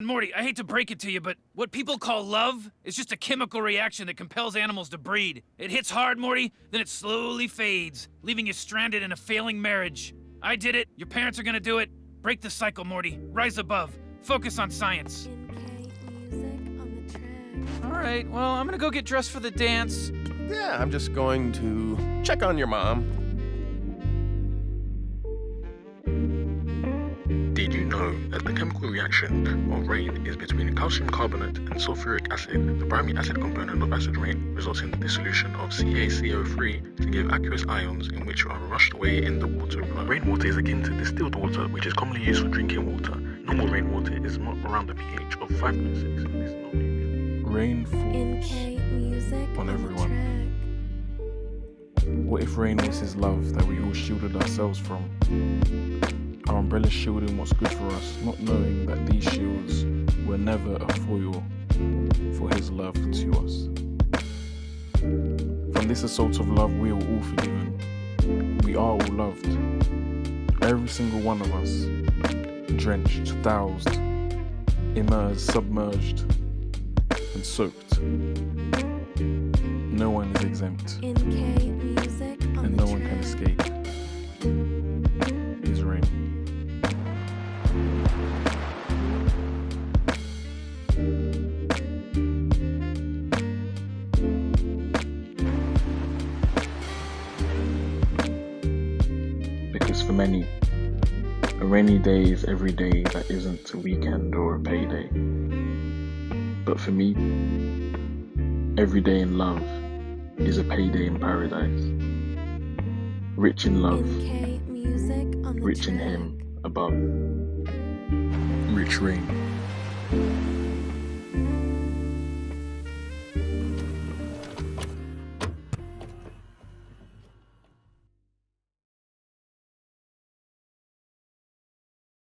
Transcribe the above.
Morty, I hate to break it to you, but what people call love is just a chemical reaction that compels animals to breed. It hits hard, Morty, then it slowly fades, leaving you stranded in a failing marriage. I did it. Your parents are gonna do it. Break the cycle, Morty. Rise above. Focus on science. Alright, well, I'm gonna go get dressed for the dance. Yeah, I'm just going to check on your mom. Did you know that the chemical reaction of rain is between calcium carbonate and sulfuric acid? The primary acid component of acid rain results in the dissolution of CaCO3 to give aqueous ions in which are rushed away in the water. Rainwater is akin to distilled water, which is commonly used for drinking water. Normal rainwater is around a pH of 5.6 in this non-area. Rain falls on everyone. What if rain was his love that we all shielded ourselves from? Our umbrellas shielding what's good for us, not knowing that these shields were never a foil for his love to us. From this assault of love, we are all forgiven. We are all loved. Every single one of us. Drenched, doused, immersed, submerged, and soaked. No one is exempt. And no one can escape. Is rain. Because for many, a rainy day is every day that isn't a weekend or a payday. But for me, every day in love is a payday in paradise. Rich in love, rich in him above. Rich rain.